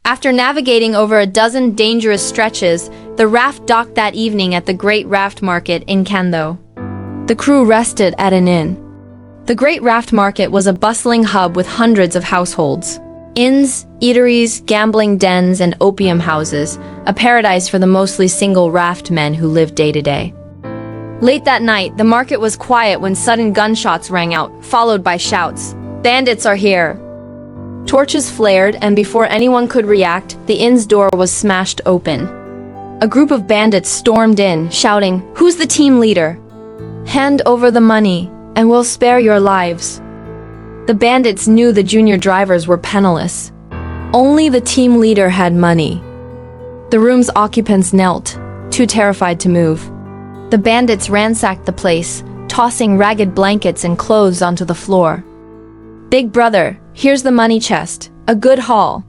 After navigating over a dozen dangerous stretches, the raft docked that evening at the Great Raft Market in Kando. The crew rested at an inn. The Great Raft Market was a bustling hub with hundreds of households. Inns, eateries, gambling dens, and opium houses, a paradise for the mostly single raft men who lived day to day. Late that night, the market was quiet when sudden gunshots rang out, followed by shouts. "Bandits are here!" Torches flared, and before anyone could react, the inn's door was smashed open. A group of bandits stormed in, shouting, "Who's the team leader? Hand over the money, and we'll spare your lives." The bandits knew the junior drivers were penniless. Only the team leader had money. The room's occupants knelt, too terrified to move. The bandits ransacked the place, tossing ragged blankets and clothes onto the floor. "Big brother, here's the money chest. A good haul."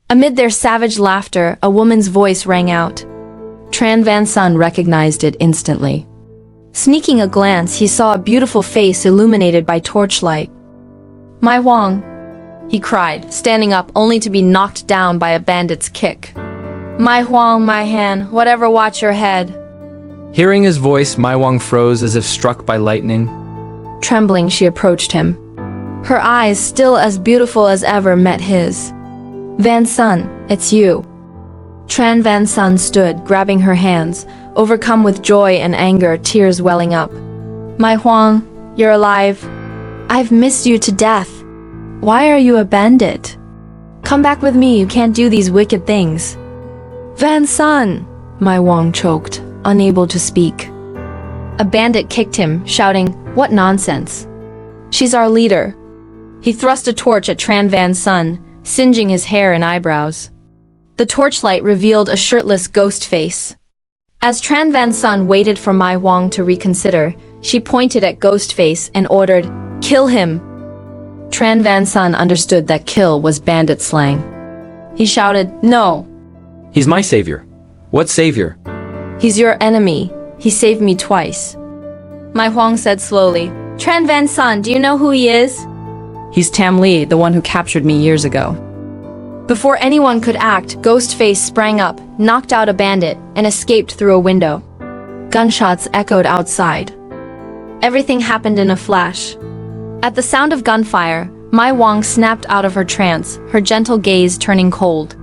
Amid their savage laughter, a woman's voice rang out. Tran Van Son recognized it instantly. Sneaking a glance, he saw a beautiful face illuminated by torchlight. "Mai Huong," he cried, standing up only to be knocked down by a bandit's kick. "Mai Huong, my hand, whatever, watch your head." Hearing his voice, Mai Huong froze as if struck by lightning. Trembling, she approached him. Her eyes, still as beautiful as ever, met his. "Van Son, it's you." Tran Van Son stood, grabbing her hands, overcome with joy and anger, tears welling up. "Mai Huong, you're alive. I've missed you to death. Why are you a bandit? Come back with me, you can't do these wicked things." "Van Son," Mai Huong choked, unable to speak. A bandit kicked him, shouting, "What nonsense! She's our leader." He thrust a torch at Tran Van Son, singeing his hair and eyebrows. The torchlight revealed a shirtless ghost face. As Tran Van Son waited for Mai Huong to reconsider, she pointed at Ghostface and ordered, "Kill him." Tran Van Son understood that kill was bandit slang. He shouted, "No." "He's my savior." "What savior?" "He's your enemy. He saved me twice." Mai Huong said slowly, "Tran Van Son, do you know who he is?" "He's Tam Lee, the one who captured me years ago." Before anyone could act, Ghostface sprang up, knocked out a bandit, and escaped through a window. Gunshots echoed outside. Everything happened in a flash. At the sound of gunfire, Mai Huong snapped out of her trance, her gentle gaze turning cold.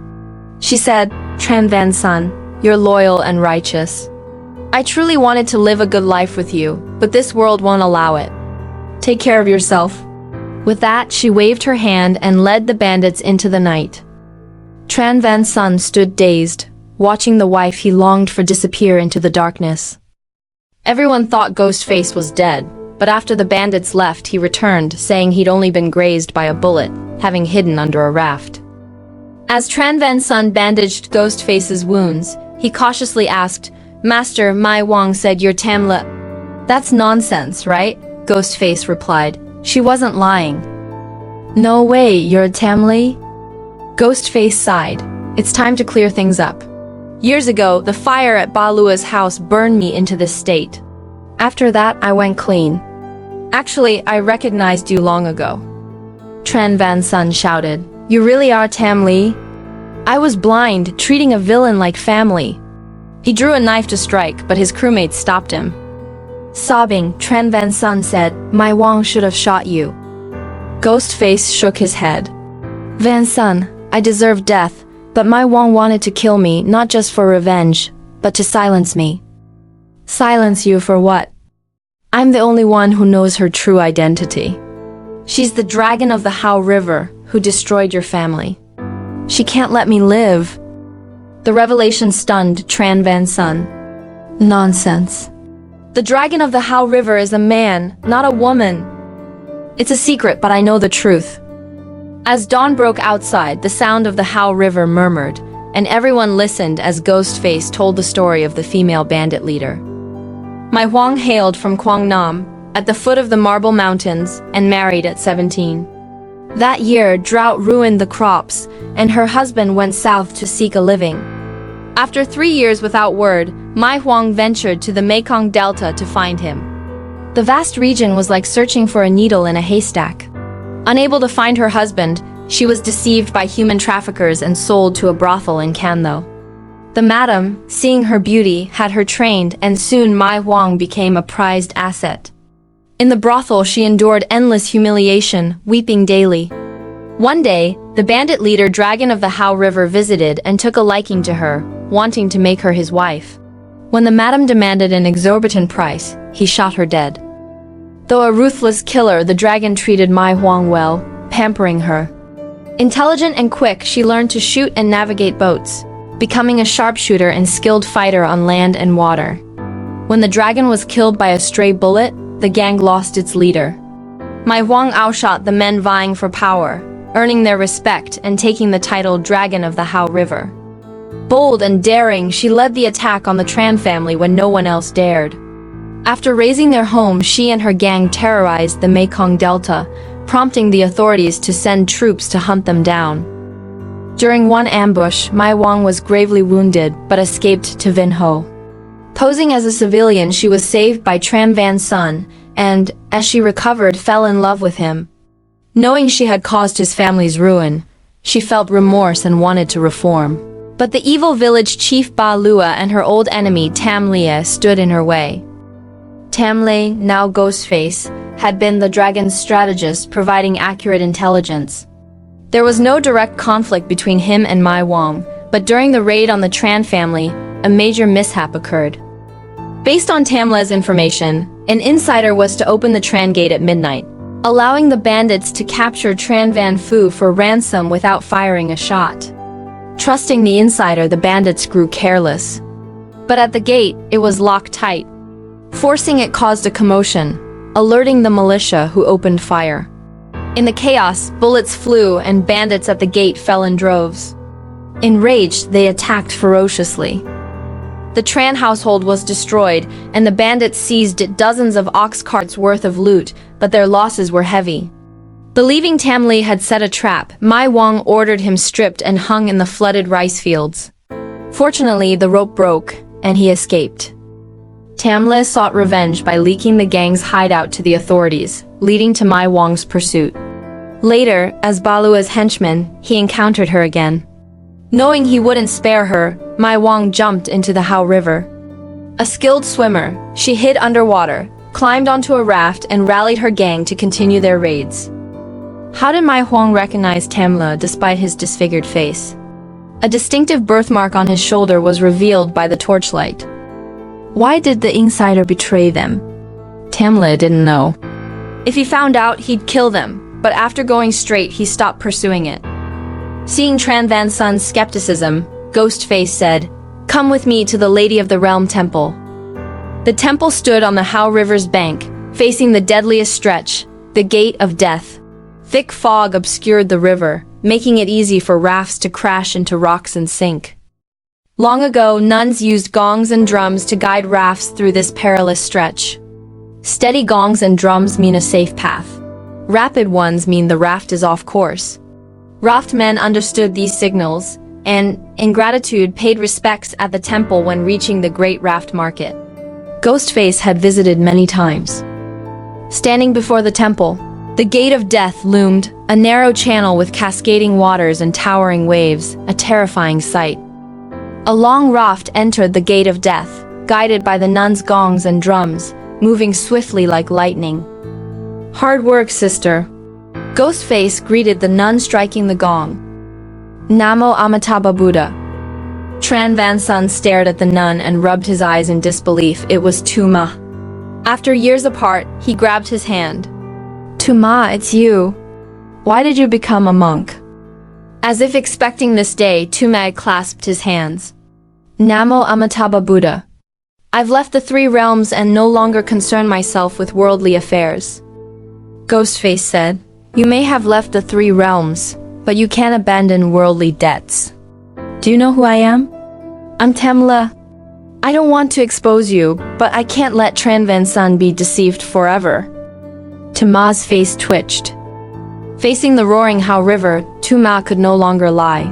She said, "Tran Van Son, you're loyal and righteous. I truly wanted to live a good life with you, but this world won't allow it. Take care of yourself." With that, she waved her hand and led the bandits into the night. Tran Van Son stood dazed, watching the wife he longed for disappear into the darkness. Everyone thought Ghostface was dead, but after the bandits left, he returned, saying he'd only been grazed by a bullet, having hidden under a raft. As Tran Van Son bandaged Ghostface's wounds, he cautiously asked, "Master, Mai Huong said you're Tamla." "That's nonsense, right?" Ghostface replied. She wasn't lying. "No way, you're a Tamli?" Ghostface sighed. "It's time to clear things up. Years ago, the fire at Balua's house burned me into this state. After that, I went clean. Actually, I recognized you long ago." Tran Van Son shouted, "You really are Tam Lee? I was blind, treating a villain like family." He drew a knife to strike, but his crewmates stopped him. Sobbing, Tran Van Son said, "Mai Huong should have shot you." Ghostface shook his head. "Van Son, I deserve death, but Mai Huong wanted to kill me, not just for revenge, but to silence me." "Silence you for what?" "I'm the only one who knows her true identity. She's the dragon of the Hau River, who destroyed your family. She can't let me live." The revelation stunned Tran Van Son. "Nonsense. The dragon of the Hau River is a man, not a woman. It's a secret, but I know the truth." As dawn broke outside, the sound of the Hau River murmured, and everyone listened as Ghostface told the story of the female bandit leader. Mai Huong hailed from Quang Nam, at the foot of the Marble Mountains, and married at 17. That year, drought ruined the crops, and her husband went south to seek a living. After 3 years without word, Mai Huong ventured to the Mekong Delta to find him. The vast region was like searching for a needle in a haystack. Unable to find her husband, She was deceived by human traffickers and sold to a brothel in Canlo. The madam, seeing her beauty, had her trained, and soon Mai Huong became a prized asset. In the brothel, she endured endless humiliation, weeping daily. One day, the bandit leader Dragon of the Hau River visited and took a liking to her, wanting to make her his wife. When the madam demanded an exorbitant price, he shot her dead. Though a ruthless killer, the dragon treated Mai Huong well, pampering her. Intelligent and quick, she learned to shoot and navigate boats, becoming a sharpshooter and skilled fighter on land and water. When the dragon was killed by a stray bullet, the gang lost its leader. Mai Huong outshot the men vying for power, earning their respect and taking the title Dragon of the Hau River. Bold and daring, she led the attack on the Tran family when no one else dared. After raising their home, she and her gang terrorized the Mekong Delta, prompting the authorities to send troops to hunt them down. During one ambush, Mai Huong was gravely wounded but escaped to Vinh Hoa. Posing as a civilian, she was saved by Tran Van Son, and, as she recovered, fell in love with him. Knowing she had caused his family's ruin, she felt remorse and wanted to reform. But the evil village chief Ba Lua and her old enemy Tam Lia stood in her way. Tam Lia, now Ghostface, had been the dragon's strategist, providing accurate intelligence. There was no direct conflict between him and Mai Huong, but during the raid on the Tran family, a major mishap occurred. Based on Tam Lia's information, an insider was to open the Tran gate at midnight, allowing the bandits to capture Tran Van Phu for ransom without firing a shot. Trusting the insider, the bandits grew careless. But at the gate, it was locked tight. Forcing it caused a commotion, alerting the militia, who opened fire. In the chaos, bullets flew and bandits at the gate fell in droves. Enraged, they attacked ferociously. The Tran household was destroyed, and the bandits seized dozens of ox carts worth of loot, but their losses were heavy. Believing Tam Lia had set a trap, Mai Huong ordered him stripped and hung in the flooded rice fields. Fortunately, the rope broke, and he escaped. Tam Lia sought revenge by leaking the gang's hideout to the authorities, leading to Mai Huong's pursuit. Later, as Ba Lua's henchman, he encountered her again. Knowing he wouldn't spare her, Mai Huong jumped into the Hau River. A skilled swimmer, she hid underwater, climbed onto a raft, and rallied her gang to continue their raids. How did Mai Huong recognize Tam Lia despite his disfigured face? A distinctive birthmark on his shoulder was revealed by the torchlight. Why did the insider betray them? Tam Lia didn't know. If he found out, he'd kill them, but after going straight, he stopped pursuing it. Seeing Tran Van Son's skepticism, Ghostface said, "Come with me to the Lady of the Realm temple." The temple stood on the Hau River's bank, facing the deadliest stretch, the Gate of Death. Thick fog obscured the river, making it easy for rafts to crash into rocks and sink. Long ago, nuns used gongs and drums to guide rafts through this perilous stretch. Steady gongs and drums mean a safe path. Rapid ones mean the raft is off course. Raft men understood these signals, and, in gratitude, paid respects at the temple when reaching the Great Raft Market. Ghostface had visited many times. Standing before the temple, the Gate of Death loomed, a narrow channel with cascading waters and towering waves, a terrifying sight. A long raft entered the Gate of Death, guided by the nuns' gongs and drums, moving swiftly like lightning. "Hard work, sister." Ghostface greeted the nun, striking the gong. "Namo Amitabha Buddha." Tran Van Son stared at the nun and rubbed his eyes in disbelief. It was Tuma. After years apart, he grabbed his hand. "Tuma, it's you. Why did you become a monk?" As if expecting this day, Tuma clasped his hands. "Namo Amitabha Buddha. I've left the three realms and no longer concern myself with worldly affairs." Ghostface said, "You may have left the three realms, but you can't abandon worldly debts. Do you know who I am? I'm Tam Lia. I don't want to expose you, but I can't let Tran Van Son be deceived forever." Tuma's face twitched. Facing the roaring Hau River, Tuma could no longer lie.